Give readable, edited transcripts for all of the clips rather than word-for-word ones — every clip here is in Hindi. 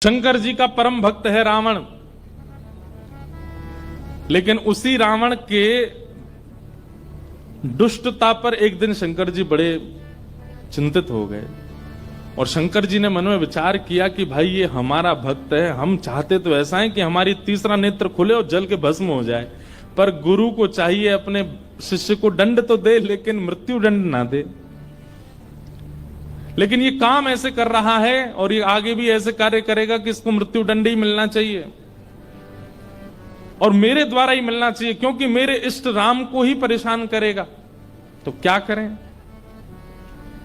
शंकर जी का परम भक्त है रावण, लेकिन उसी रावण के दुष्टता पर एक दिन शंकर जी बड़े चिंतित हो गए और शंकर जी ने मन में विचार किया कि भाई ये हमारा भक्त है, हम चाहते तो ऐसा है कि हमारी तीसरा नेत्र खुले और जल के भस्म हो जाए, पर गुरु को चाहिए अपने शिष्य को दंड तो दे लेकिन मृत्यु दंड ना दे। लेकिन ये काम ऐसे कर रहा है और ये आगे भी ऐसे कार्य करेगा कि इसको मृत्यु दंड ही मिलना चाहिए और मेरे द्वारा ही मिलना चाहिए, क्योंकि मेरे इष्ट राम को ही परेशान करेगा। तो क्या करें?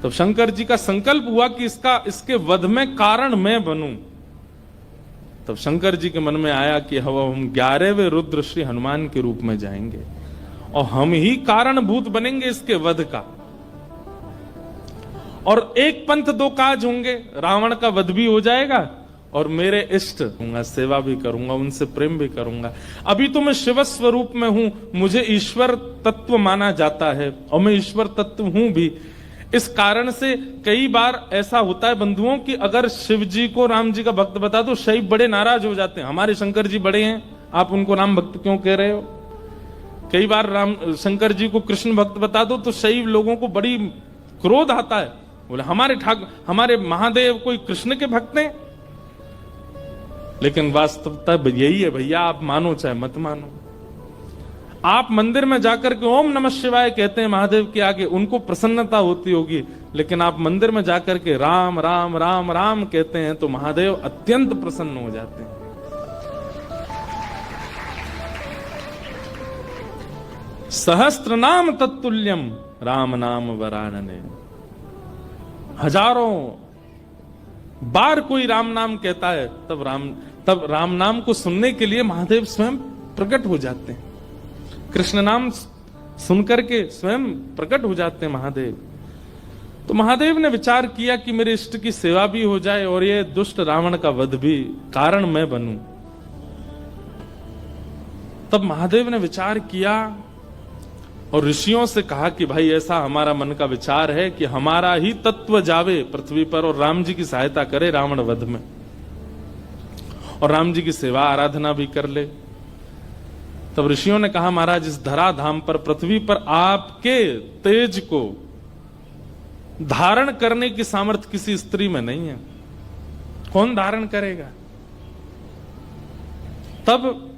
तब शंकर जी का संकल्प हुआ कि इसके वध में कारण मैं बनूं। तब शंकर जी के मन में आया कि हम 11वें रुद्र श्री हनुमान के रूप में जाएंगे और हम ही कारणभूत बनेंगे इसके वध का, और एक पंथ दो काज होंगे, रावण का वध भी हो जाएगा और मेरे इष्ट होंगे, सेवा भी करूंगा, उनसे प्रेम भी करूंगा। अभी तो मैं शिव स्वरूप में हूं, मुझे ईश्वर तत्व माना जाता है और मैं ईश्वर तत्व हूं भी। इस कारण से कई बार ऐसा होता है बंधुओं कि अगर शिव जी को राम जी का भक्त बता दो, शैव बड़े नाराज हो जाते हैं, हमारे शंकर जी बड़े हैं, आप उनको राम भक्त क्यों कह रहे हो। कई बार शंकर जी को कृष्ण भक्त बता दो तो शैव लोगों को बड़ी क्रोध आता है, बोले हमारे महादेव कोई कृष्ण के भक्त हैं। लेकिन वास्तवता यही है भैया, आप मानो चाहे मत मानो। आप मंदिर में जाकर के ओम नमः शिवाय कहते हैं महादेव के आगे, उनको प्रसन्नता होती होगी, लेकिन आप मंदिर में जाकर के राम राम राम राम कहते हैं तो महादेव अत्यंत प्रसन्न हो जाते हैं। सहस्त्र नाम तत्तुल्यम राम नाम वरानने। हजारों बार कोई राम नाम कहता है तब राम नाम को सुनने के लिए महादेव स्वयं प्रकट हो जाते हैं। कृष्ण नाम सुनकर के स्वयं प्रकट हो जाते हैं महादेव। तो महादेव ने विचार किया कि मेरे इष्ट की सेवा भी हो जाए और ये दुष्ट रावण का वध भी कारण मैं बनूं। तब महादेव ने विचार किया और ऋषियों से कहा कि भाई ऐसा हमारा मन का विचार है कि हमारा ही तत्व जावे पृथ्वी पर और राम जी की सहायता करे रावण वध में, और राम जी की सेवा आराधना भी कर ले। तब ऋषियों ने कहा महाराज, इस धराधाम पर पृथ्वी पर आपके तेज को धारण करने की सामर्थ्य किसी स्त्री में नहीं है, कौन धारण करेगा। तब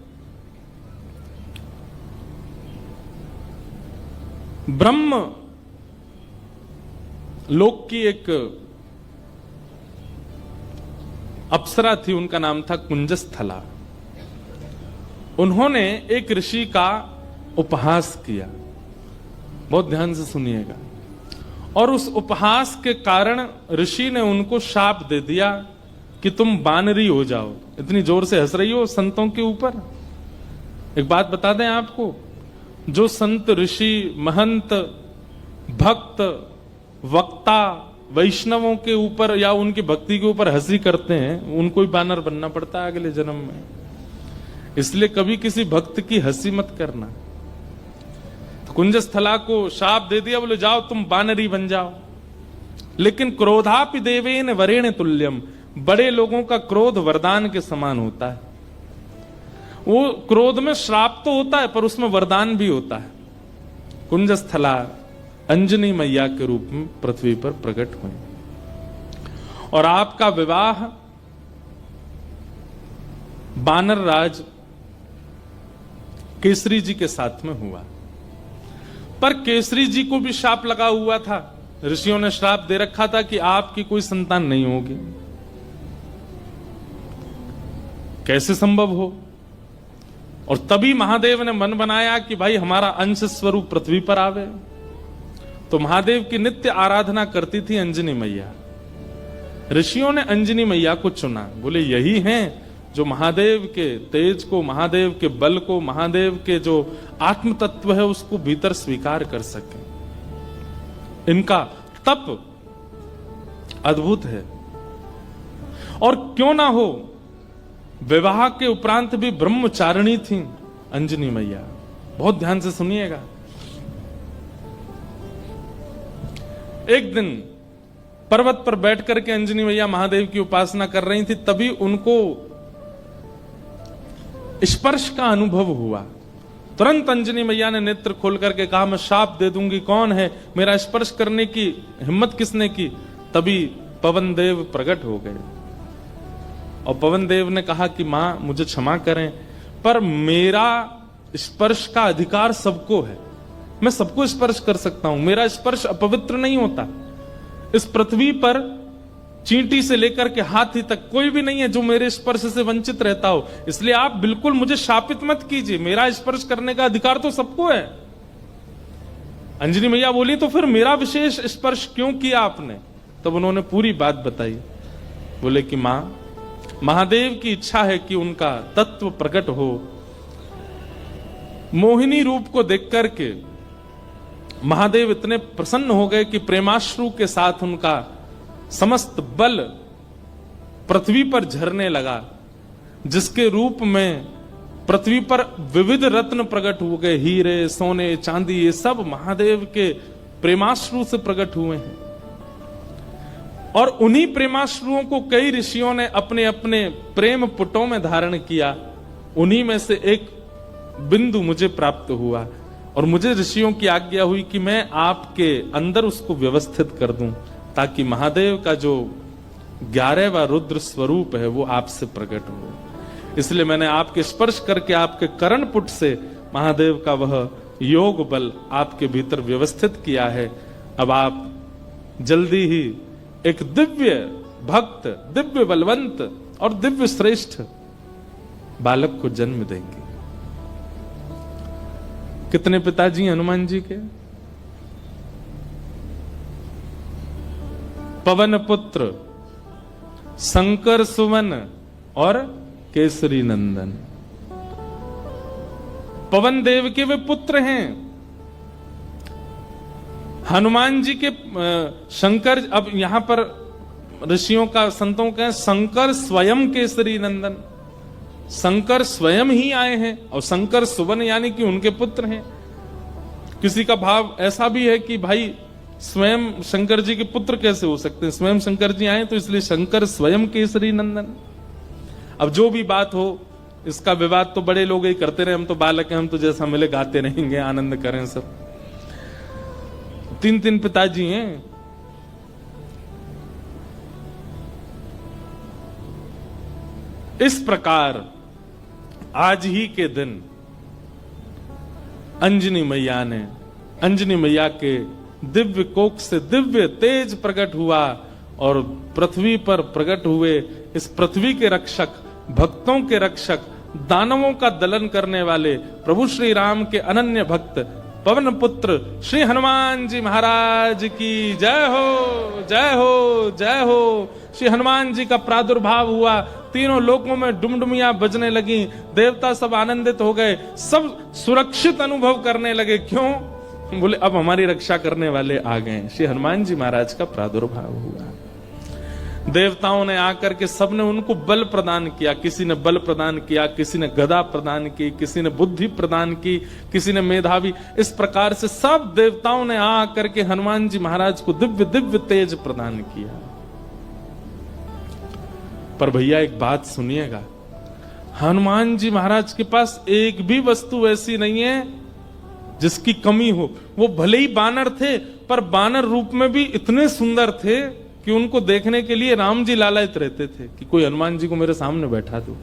ब्रह्म लोक की एक अप्सरा थी, उनका नाम था कुंजस्थला। उन्होंने एक ऋषि का उपहास किया, बहुत ध्यान से सुनिएगा, और उस उपहास के कारण ऋषि ने उनको शाप दे दिया कि तुम बानरी हो जाओ। इतनी जोर से हंस रही हो संतों के ऊपर। एक बात बता दें आपको, जो संत ऋषि महंत भक्त वक्ता वैष्णवों के ऊपर या उनकी भक्ति के ऊपर हंसी करते हैं, उनको ही बानर बनना पड़ता है अगले जन्म में। इसलिए कभी किसी भक्त की हंसी मत करना। तो कुंजस्थला को शाप दे दिया, बोले जाओ तुम बानरी बन जाओ। लेकिन क्रोधापि देवेन वरेण तुल्यम, बड़े लोगों का क्रोध वरदान के समान होता है। वो क्रोध में श्राप तो होता है पर उसमें वरदान भी होता है। कुंजस्थला अंजनी मैया के रूप में पृथ्वी पर प्रकट हुई और आपका विवाह बानर राज केसरी जी के साथ में हुआ। पर केसरी जी को भी शाप लगा हुआ था, ऋषियों ने श्राप दे रखा था कि आपकी कोई संतान नहीं होगी। कैसे संभव हो। और तभी महादेव ने मन बनाया कि भाई हमारा अंश स्वरूप पृथ्वी पर आवे। तो महादेव की नित्य आराधना करती थी अंजनी मैया। ऋषियों ने अंजनी मैया को चुना, बोले यही हैं जो महादेव के तेज को, महादेव के बल को, महादेव के जो आत्म तत्व है उसको भीतर स्वीकार कर सके। इनका तप अद्भुत है। और क्यों ना हो, विवाह के उपरांत भी ब्रह्मचारिणी थी अंजनी मैया। बहुत ध्यान से सुनिएगा। एक दिन पर्वत पर बैठ करके अंजनी मैया महादेव की उपासना कर रही थी, तभी उनको स्पर्श का अनुभव हुआ। तुरंत अंजनी मैया ने नेत्र खोल करके कहा, मैं शाप दे दूंगी, कौन है, मेरा स्पर्श करने की हिम्मत किसने की? तभी पवन देव प्रकट हो गए और पवन देव ने कहा कि मां मुझे क्षमा करें, पर मेरा स्पर्श का अधिकार सबको है, मैं सबको स्पर्श कर सकता हूं, मेरा स्पर्श अपवित्र नहीं होता। इस पृथ्वी पर चींटी से लेकर के हाथी तक कोई भी नहीं है जो मेरे स्पर्श से वंचित रहता हो, इसलिए आप बिल्कुल मुझे शापित मत कीजिए, मेरा स्पर्श करने का अधिकार तो सबको है। अंजनी मैया बोली, तो फिर मेरा विशेष स्पर्श क्यों किया आपने? तब उन्होंने पूरी बात बताई। बोले कि मां, महादेव की इच्छा है कि उनका तत्व प्रकट हो। मोहिनी रूप को देख करके महादेव इतने प्रसन्न हो गए कि प्रेमाश्रु के साथ उनका समस्त बल पृथ्वी पर झरने लगा, जिसके रूप में पृथ्वी पर विविध रत्न प्रकट हो गए, हीरे, सोने, चांदी, ये सब महादेव के प्रेमाश्रु से प्रकट हुए हैं। और उन्हीं प्रेमाश्रुओं को कई ऋषियों ने अपने अपने प्रेम पुटों में धारण किया। उन्हीं में से एक बिंदु मुझे प्राप्त हुआ और मुझे ऋषियों की आज्ञा हुई कि मैं आपके अंदर उसको व्यवस्थित कर दूं, ताकि महादेव का जो 11वां रुद्र स्वरूप है वो आपसे प्रकट हो। इसलिए मैंने आपके स्पर्श करके आपके कर्ण पुट से महादेव का वह योग बल आपके भीतर व्यवस्थित किया है। अब आप जल्दी ही एक दिव्य भक्त, दिव्य बलवंत और दिव्य श्रेष्ठ बालक को जन्म देंगे। कितने पिताजी हनुमान जी के? पवन पुत्र, शंकर सुवन और केसरी नंदन। पवन देव के वे पुत्र हैं। हनुमान जी के शंकर, अब यहां पर ऋषियों का, संतों का शंकर स्वयं केसरी नंदन, शंकर स्वयं ही आए हैं और शंकर सुवन यानी कि उनके पुत्र हैं। किसी का भाव ऐसा भी है कि भाई स्वयं शंकर जी के पुत्र कैसे हो सकते हैं, स्वयं शंकर जी आए तो इसलिए शंकर स्वयं केसरी नंदन। अब जो भी बात हो, इसका विवाद तो बड़े लोग ही करते रहे, हम तो बालक हैं, हम तो जैसा मिले गाते रहेंगे, आनंद करें सब। 3 पिताजी हैं। इस प्रकार आज ही के दिन अंजनी मैया ने, अंजनी मैया के दिव्य कोख से दिव्य तेज प्रकट हुआ और पृथ्वी पर प्रकट हुए इस पृथ्वी के रक्षक, भक्तों के रक्षक, दानवों का दलन करने वाले प्रभु श्री राम के अनन्य भक्त पवन पुत्र श्री हनुमान जी महाराज की जय हो, जय हो, जय हो। श्री हनुमान जी का प्रादुर्भाव हुआ, तीनों लोकों में डुमडुमियां बजने लगी, देवता सब आनंदित हो गए, सब सुरक्षित अनुभव करने लगे। क्यों? बोले अब हमारी रक्षा करने वाले आ गए। श्री हनुमान जी महाराज का प्रादुर्भाव हुआ। देवताओं ने आकर के सबने उनको बल प्रदान किया, किसी ने बल प्रदान किया, किसी ने गदा प्रदान की, किसी ने बुद्धि प्रदान की, किसी ने मेधावी। इस प्रकार से सब देवताओं ने आकर के हनुमान जी महाराज को दिव्य दिव्य तेज प्रदान किया। पर भैया एक बात सुनिएगा, हनुमान जी महाराज के पास एक भी वस्तु ऐसी नहीं है जिसकी कमी हो। वो भले ही बानर थे, पर बानर रूप में भी इतने सुंदर थे कि उनको देखने के लिए राम जी लालायित रहते थे कि कोई हनुमान जी को मेरे सामने बैठा दो।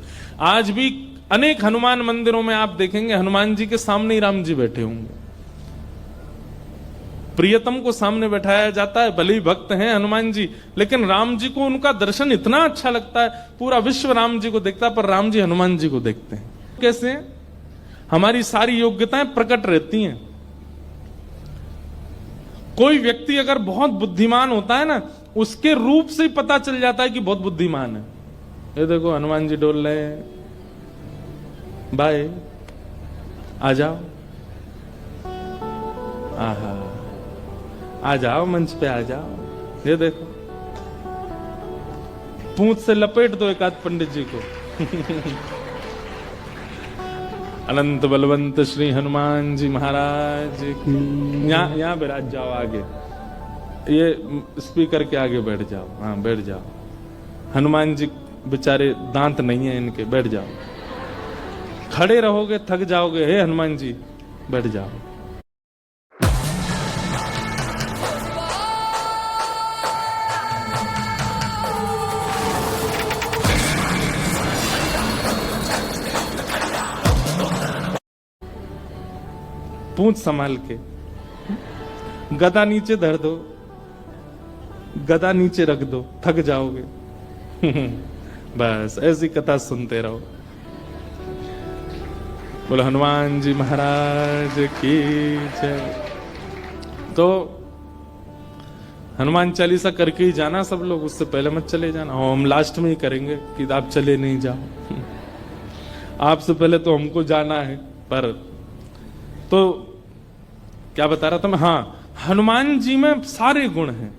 आज भी अनेक हनुमान मंदिरों में आप देखेंगे हनुमान जी के सामने ही राम जी बैठे होंगे। प्रियतम को सामने बैठाया जाता है, भले ही भक्त हैं हनुमान जी, लेकिन राम जी को उनका दर्शन इतना अच्छा लगता है, पूरा विश्व राम जी को देखता है, पर राम जी हनुमान जी को देखते हैं। कैसे? हमारी सारी योग्यताएं प्रकट रहती हैं। कोई व्यक्ति अगर बहुत बुद्धिमान होता है ना, उसके रूप से ही पता चल जाता है कि बहुत बुद्धिमान है। ये देखो हनुमान जी डोल रहे हैं, बाय आ जाओ, आहा आ जाओ, मंच पे आ जाओ। ये देखो पूंछ से लपेट दो एक आध पंडित जी को। अनंत बलवंत श्री हनुमान जी महाराज की। यहाँ विराज जाओ आगे। ये स्पीकर के आगे बैठ जाओ, हाँ बैठ जाओ। हनुमान जी बेचारे दांत नहीं है इनके, बैठ जाओ। खड़े रहोगे थक जाओगे, हे हनुमान जी बैठ जाओ। पूंछ संभाल के, गदा नीचे धर दो, गदा नीचे रख दो, थक जाओगे। बस ऐसी कथा सुनते रहो। बोलो हनुमान जी महाराज की जय। तो हनुमान चालीसा करके ही जाना सब लोग, उससे पहले मत चले जाना। हम लास्ट में ही करेंगे कि आप चले नहीं जाओ। आपसे पहले तो हमको जाना है। पर तो क्या बता रहा था मैं, हाँ हनुमान जी में सारे गुण हैं।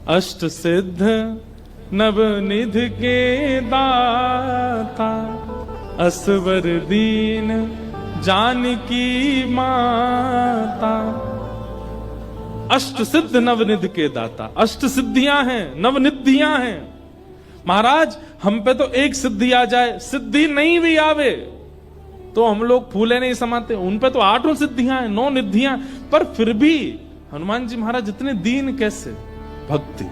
अष्ट सिद्ध नवनिधि के दाता, असवर दीन जानकी माता। अष्ट सिद्ध नवनिधि के दाता, अष्ट सिद्धियां हैं, नवनिधियां हैं। महाराज हम पे तो एक सिद्धि आ जाए, सिद्धि नहीं भी आवे तो हम लोग फूले नहीं समाते। उन पे तो 8 सिद्धियां हैं, 9 निधियां, पर फिर भी हनुमान जी महाराज इतने दीन कैसे? भक्ति।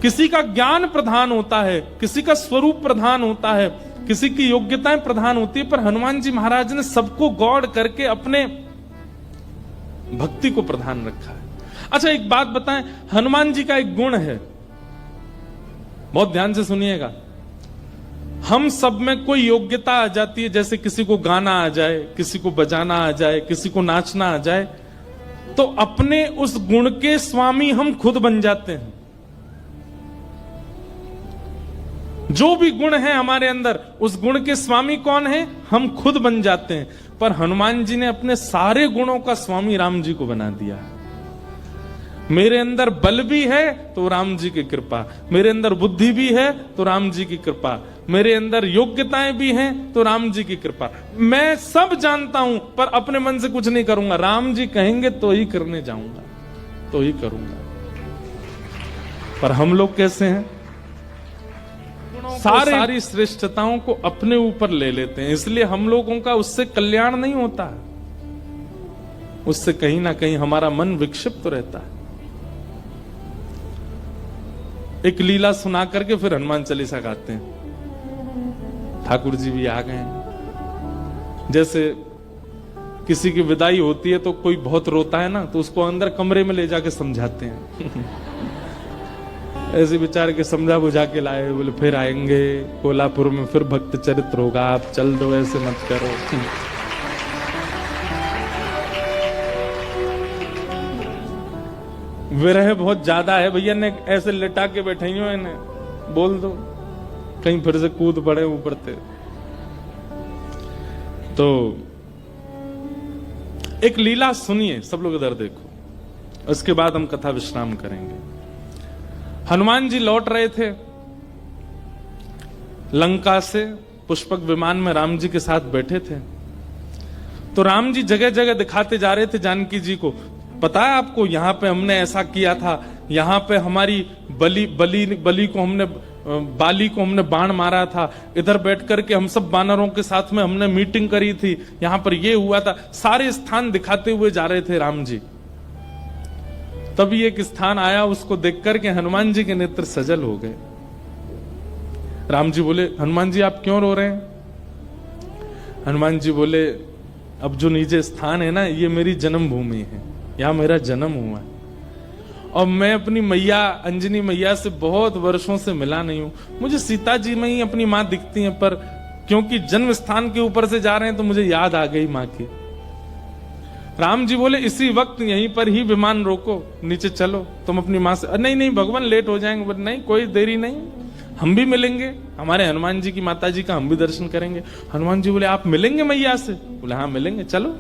किसी का ज्ञान प्रधान होता है, किसी का स्वरूप प्रधान होता है, किसी की योग्यताएं प्रधान होती है, पर हनुमान जी महाराज ने सबको गौड़ करके अपने भक्ति को प्रधान रखा है। अच्छा एक बात बताएं, हनुमान जी का एक गुण है, बहुत ध्यान से सुनिएगा। हम सब में कोई योग्यता आ जाती है, जैसे किसी को गाना आ जाए, किसी को बजाना आ जाए, किसी को नाचना आ जाए, तो अपने उस गुण के स्वामी हम खुद बन जाते हैं। जो भी गुण है हमारे अंदर, उस गुण के स्वामी कौन है? हम खुद बन जाते हैं। पर हनुमान जी ने अपने सारे गुणों का स्वामी राम जी को बना दिया। मेरे अंदर बल भी है तो राम जी की कृपा, मेरे अंदर बुद्धि भी है तो राम जी की कृपा, मेरे अंदर योग्यताएं भी हैं तो राम जी की कृपा। मैं सब जानता हूं पर अपने मन से कुछ नहीं करूंगा, राम जी कहेंगे तो ही करने जाऊंगा, तो ही करूंगा। पर हम लोग कैसे हैं? सारी श्रेष्ठताओं को अपने ऊपर ले लेते हैं, इसलिए हम लोगों का उससे कल्याण नहीं होता, उससे कहीं ना कहीं हमारा मन विक्षिप्त रहता है। एक लीला सुना करके फिर हनुमान चालीसा गाते हैं। ठाकुर जी भी आ गए। जैसे किसी की विदाई होती है तो कोई बहुत रोता है ना, तो उसको अंदर कमरे में ले जाके समझाते हैं। ऐसे बेचारे के समझा बुझा के लाए, बोले फिर आएंगे कोल्हापुर में, फिर भक्त चरित्र होगा, आप चल दो, ऐसे मत करो। विरह बहुत ज्यादा है भैया, ने ऐसे लिटा के बैठे हो, इन्हें बोल दो कहीं फिर से कूद पड़े ऊपर से। तो एक लीला सुनिए, सब लोग इधर देखो, उसके बाद हम कथा विश्राम करेंगे। हनुमान जी लौट रहे थे लंका से, पुष्पक विमान में राम जी के साथ बैठे थे। तो राम जी जगह जगह दिखाते जा रहे थे जानकी जी को, पता है आपको यहाँ पे हमने ऐसा किया था, यहाँ पे हमारी बली को हमने, बाली को हमने बाण मारा था, इधर बैठ करके हम सब बानरों के साथ में हमने मीटिंग करी थी, यहाँ पर ये हुआ था। सारे स्थान दिखाते हुए जा रहे थे राम जी। तभी एक स्थान आया, उसको देख करके हनुमान जी के नेत्र सजल हो गए। राम जी बोले, हनुमान जी आप क्यों रो रहे हैं? हनुमान जी बोले, अब जो नीचे स्थान है ना, ये मेरी जन्मभूमि है, यहां मेरा जन्म हुआ है, और मैं अपनी मैया अंजनी मैया से बहुत वर्षों से मिला नहीं हूं। मुझे सीता जी में ही अपनी मां दिखती हैं, पर क्योंकि जन्म स्थान के ऊपर से जा रहे हैं तो मुझे याद आ गई मां की। राम जी बोले, इसी वक्त यहीं पर ही विमान रोको, नीचे चलो, तुम अपनी मां से। नहीं नहीं भगवान लेट हो जाएंगे। बोले नहीं, कोई देरी नहीं, हम भी मिलेंगे, हमारे हनुमान जी की माता जी का हम भी दर्शन करेंगे। हनुमान जी बोले, आप मिलेंगे मैया से? बोले हाँ मिलेंगे, चलो।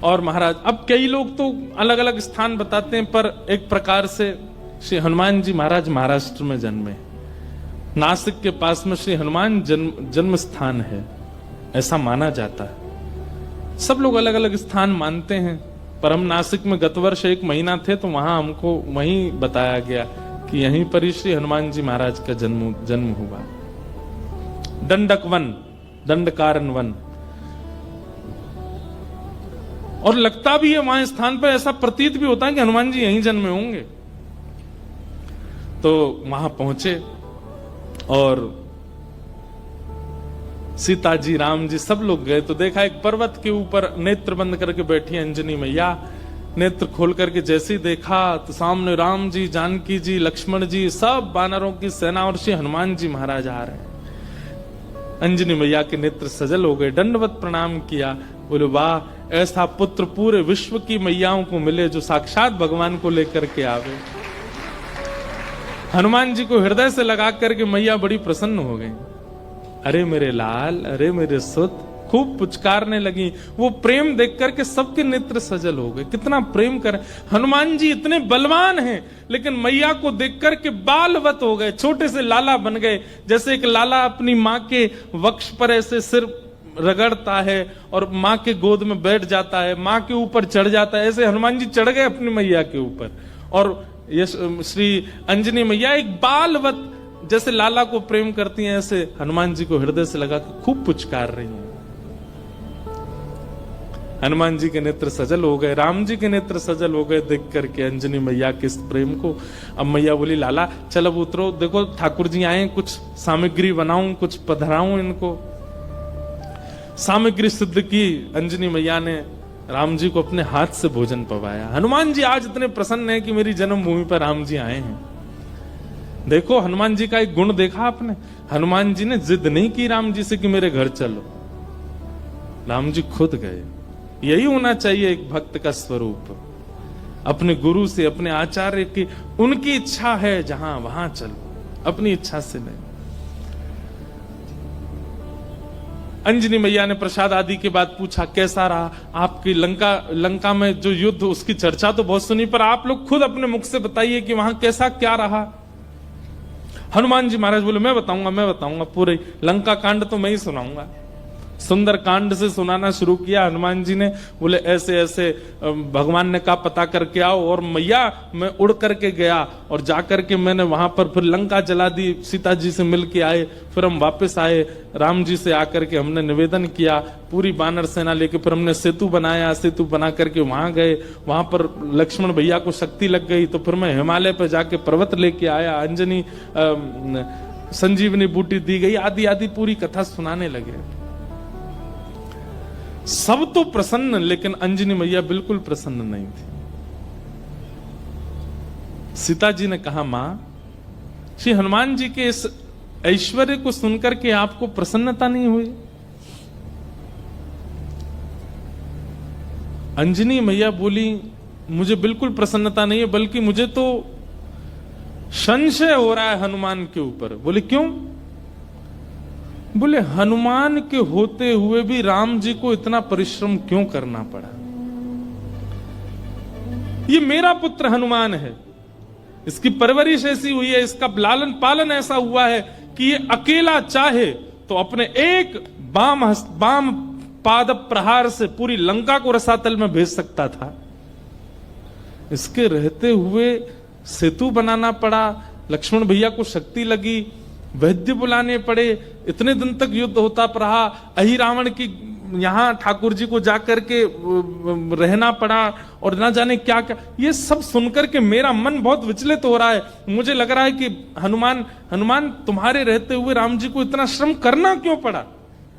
और महाराज, अब कई लोग तो अलग अलग स्थान बताते हैं, पर एक प्रकार से श्री हनुमान जी महाराज महाराष्ट्र में जन्मे, नासिक के पास में श्री हनुमान जन्म स्थान है, ऐसा माना जाता है। सब लोग अलग अलग स्थान मानते हैं, पर हम नासिक में गत वर्ष 1 महीना थे तो वहां हमको वहीं बताया गया कि यहीं पर ही श्री हनुमान जी महाराज का जन्म हुआ। दंडक वन, दंडकारन वन। और लगता भी है वहां स्थान पर, ऐसा प्रतीत भी होता है कि हनुमान जी यहीं जन्मे होंगे। तो वहां पहुंचे और सीता जी, राम जी सब लोग गए तो देखा एक पर्वत के ऊपर नेत्र बंद करके बैठी अंजनी मैया। नेत्र खोल करके जैसे ही देखा तो सामने राम जी, जानकी जी, लक्ष्मण जी, सब वानरों की सेना और श्री हनुमान जी महाराज आ रहे हैं। अंजनी मैया के नेत्र सजल हो गए, दंडवत प्रणाम किया, बोले वाह, ऐसा पुत्र पूरे विश्व की मैयाओं को मिले जो साक्षात भगवान को लेकर के आवे। हनुमान जी को हृदय से लगा करके मैया बड़ी प्रसन्न हो गई। अरे मेरे लाल, अरे मेरे सुत, खूब पुचकारने लगी। वो प्रेम देख करके सबके नेत्र सजल हो गए। कितना प्रेम कर, हनुमान जी इतने बलवान हैं लेकिन मैया को देख करके बालवत हो गए, छोटे से लाला बन गए। जैसे एक लाला अपनी माँ के वक्ष पर ऐसे सिर रगड़ता है और माँ के गोद में बैठ जाता है, माँ के ऊपर चढ़ जाता है, ऐसे हनुमान जी चढ़ गए अपनी मैया के ऊपर। और ये श्री अंजनी मैया एक बालवत जैसे लाला को प्रेम करती हैं, ऐसे हनुमान जी को हृदय से लगा के खूब पुचकार रही हैं। हनुमान जी के नेत्र सजल हो गए, राम जी के नेत्र सजल हो गए देख करके अंजनी मैया के इस प्रेम को। अब मैया बोली लाला चल अब उतरो, देखो ठाकुर जी आए, कुछ सामग्री बनाऊं, कुछ पधराऊं इनको। सामग्री सिद्ध की अंजनी मैया ने, राम जी को अपने हाथ से भोजन पवाया। हनुमान जी आज इतने प्रसन्न हैं कि मेरी जन्मभूमि पर राम जी आए हैं। देखो हनुमान जी का एक गुण देखा आपने, हनुमान जी ने जिद नहीं की राम जी से कि मेरे घर चलो, राम जी खुद गए। यही होना चाहिए एक भक्त का स्वरूप, अपने गुरु से, अपने आचार्य की, उनकी इच्छा है जहां वहां चलो, अपनी इच्छा से नहीं। अंजनी मैया ने प्रसाद आदि के बाद पूछा कैसा रहा आपकी लंका में जो युद्ध, उसकी चर्चा तो बहुत सुनी, पर आप लोग खुद अपने मुख से बताइए कि वहां कैसा क्या रहा। हनुमान जी महाराज बोले मैं बताऊंगा, पूरे लंका कांड तो मैं ही सुनाऊंगा। सुंदर कांड से सुनाना शुरू किया हनुमान जी ने। बोले ऐसे ऐसे भगवान ने कहा पता करके आओ, और मैया मैं उड़ करके गया और जाकर के मैंने वहां पर फिर लंका जला दी, सीता जी से मिल के आए, फिर हम वापस आए, राम जी से आकर के हमने निवेदन किया, पूरी वानर सेना लेके फिर हमने सेतु बनाया, सेतु बना करके वहां गए, वहां पर लक्ष्मण भैया को शक्ति लग गई तो फिर मैं हिमालय पर जाके पर्वत लेके आया, अंजनी संजीवनी बूटी दी गई, आदि आदि पूरी कथा सुनाने लगे। सब तो प्रसन्न, लेकिन अंजनी मैया बिल्कुल प्रसन्न नहीं थी। सीता जी ने कहा मां, श्री हनुमान जी के इस ऐश्वर्य को सुनकर के आपको प्रसन्नता नहीं हुई? अंजनी मैया बोली मुझे बिल्कुल प्रसन्नता नहीं है, बल्कि मुझे तो संशय हो रहा है हनुमान के ऊपर। बोले क्यों? बोले हनुमान के होते हुए भी राम जी को इतना परिश्रम क्यों करना पड़ा? ये मेरा पुत्र हनुमान है, इसकी परवरिश ऐसी हुई है, इसका लालन पालन ऐसा हुआ है कि ये अकेला चाहे तो अपने एक बाम पाद प्रहार से पूरी लंका को रसातल में भेज सकता था। इसके रहते हुए सेतु बनाना पड़ा, लक्ष्मण भैया को शक्ति लगी, वैद्य बुलाने पड़े, इतने दिन तक युद्ध होता रहा, अहि रावण की यहां ठाकुर जी को जाकर के रहना पड़ा, और ना जाने क्या क्या। ये सब सुनकर के मेरा मन बहुत विचलित हो रहा है। मुझे लग रहा है कि हनुमान तुम्हारे रहते हुए राम जी को इतना श्रम करना क्यों पड़ा?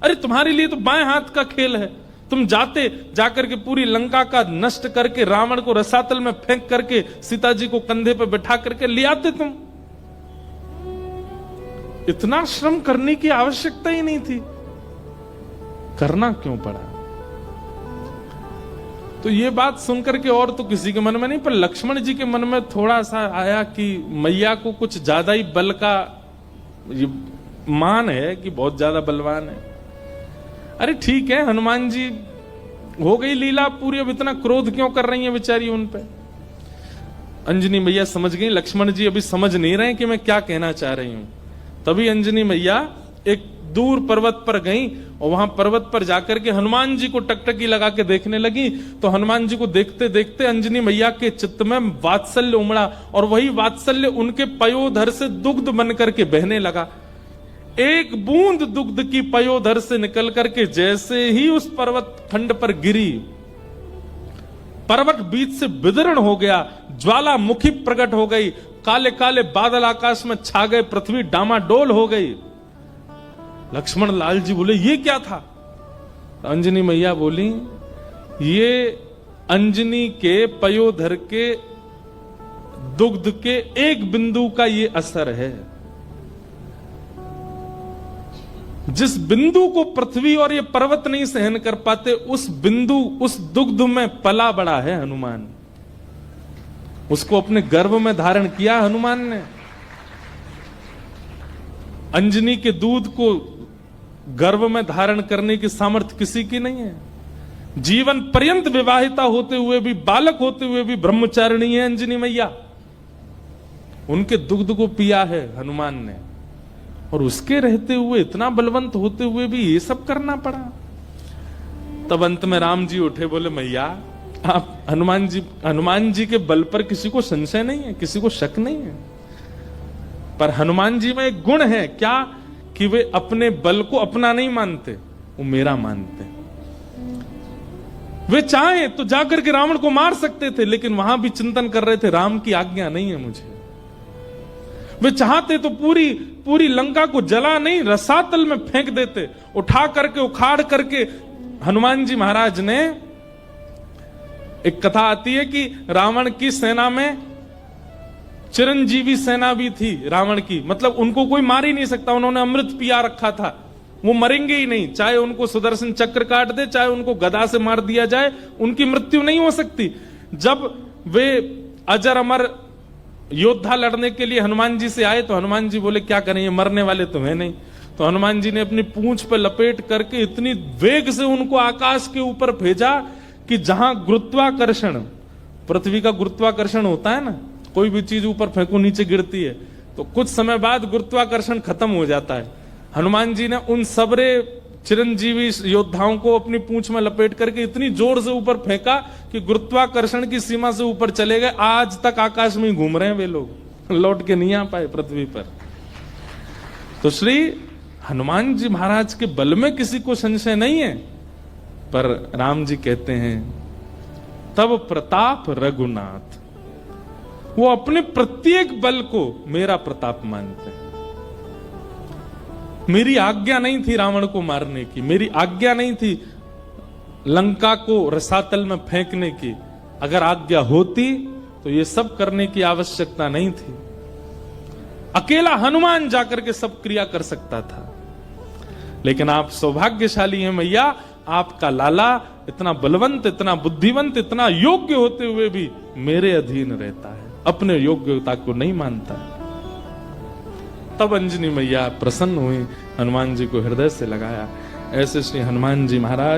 अरे तुम्हारे लिए तो बाएं हाथ का खेल है, तुम जाकर के पूरी लंका का नष्ट करके रावण को रसातल में फेंक करके सीता जी को कंधे पे बैठा करके ले आते तुम। इतना श्रम करने की आवश्यकता ही नहीं थी, करना क्यों पड़ा? तो ये बात सुनकर के और तो किसी के मन में नहीं, पर लक्ष्मण जी के मन में थोड़ा सा आया कि मैया को कुछ ज्यादा ही बल का ये मान है कि बहुत ज्यादा बलवान है। अरे ठीक है, हनुमान जी हो गई लीला पूरी, अब इतना क्रोध क्यों कर रही है बेचारी उन पे? अंजनी मैया समझ गई, लक्ष्मण जी अभी समझ नहीं रहे कि मैं क्या कहना चाह रही हूं। तभी अंजनी मैया एक दूर पर्वत पर गई और वहां पर्वत पर जाकर के हनुमान जी को टकटकी लगा के देखने लगी। तो हनुमान जी को देखते देखते अंजनी मैया के चित्त में वात्सल्य उमड़ा और वही वात्सल्य उनके पयोधर से दुग्ध बन करके बहने लगा। एक बूंद दुग्ध की पयोधर से निकल करके जैसे ही उस पर्वत खंड पर गिरी, पर्वत बीच से विदीर्ण हो गया, ज्वालामुखी प्रकट हो गई, काले काले बादल आकाश में छा गए, पृथ्वी डामाडोल हो गई। लक्ष्मण लाल जी बोले ये क्या था? अंजनी मैया बोली ये अंजनी के पयोधर के दुग्ध के एक बिंदु का ये असर है। जिस बिंदु को पृथ्वी और ये पर्वत नहीं सहन कर पाते, उस बिंदु, उस दुग्ध में पला बड़ा है हनुमान। उसको अपने गर्भ में धारण किया हनुमान ने। अंजनी के दूध को गर्भ में धारण करने की सामर्थ्य किसी की नहीं है। जीवन पर्यंत विवाहिता होते हुए भी, बालक होते हुए भी ब्रह्मचारिणी है अंजनी मैया। उनके दुग्ध को पिया है हनुमान ने, और उसके रहते हुए, इतना बलवंत होते हुए भी ये सब करना पड़ा। तब अंत में राम जी उठे, बोले मैया आप हनुमान जी के बल पर किसी को संशय नहीं है, किसी को शक नहीं है, पर हनुमान जी में एक गुण है क्या कि वे अपने बल को अपना नहीं मानते, वो मेरा मानते। वे चाहे तो जाकर के रावण को मार सकते थे, लेकिन वहां भी चिंतन कर रहे थे राम की आज्ञा नहीं है मुझे। वे चाहते तो पूरी लंका को जला नहीं, रसातल में फेंक देते, उठा करके उखाड़ करके। हनुमान जी महाराज ने, एक कथा आती है कि रावण की सेना में चिरंजीवी सेना भी थी रावण की, मतलब उनको कोई मार ही नहीं सकता, उन्होंने अमृत पिया रखा था, वो मरेंगे ही नहीं, चाहे उनको सुदर्शन चक्र काट दे, चाहे उनको गदा से मार दिया जाए, उनकी मृत्यु नहीं हो सकती। जब वे अजर अमर योद्धा लड़ने के लिए हनुमान जी से आए तो हनुमान जी बोले क्या करें, ये मरने वाले तो है नहीं। तो हनुमान जी ने अपनी पूंछ पर लपेट करके इतनी वेग से उनको आकाश के ऊपर भेजा कि जहां गुरुत्वाकर्षण, पृथ्वी का गुरुत्वाकर्षण होता है ना, कोई भी चीज ऊपर फेंको नीचे गिरती है, तो कुछ समय बाद गुरुत्वाकर्षण खत्म हो जाता है। हनुमान जी ने उन सबरे चिरंजीवी योद्धाओं को अपनी पूंछ में लपेट करके इतनी जोर से ऊपर फेंका कि गुरुत्वाकर्षण की सीमा से ऊपर चले गए। आज तक आकाश में ही घूम रहे हैं वे लोग, लौट के नहीं आ पाए पृथ्वी पर। तो श्री हनुमान जी महाराज के बल में किसी को संशय नहीं है, पर राम जी कहते हैं तब प्रताप रघुनाथ, वो अपने प्रत्येक बल को मेरा प्रताप मानते हैं। मेरी आज्ञा नहीं थी रावण को मारने की, मेरी आज्ञा नहीं थी लंका को रसातल में फेंकने की। अगर आज्ञा होती तो ये सब करने की आवश्यकता नहीं थी। अकेला हनुमान जाकर के सब क्रिया कर सकता था, लेकिन आप सौभाग्यशाली हैं मैया, आपका लाला इतना बलवंत, इतना बुद्धिवंत, इतना योग्य होते हुए भी मेरे अधीन रहता है, अपने योग्यता को नहीं मानता। तब अंजनी मैया प्रसन्न हुई, हनुमान जी को हृदय से लगाया। ऐसे श्री हनुमान जी महाराज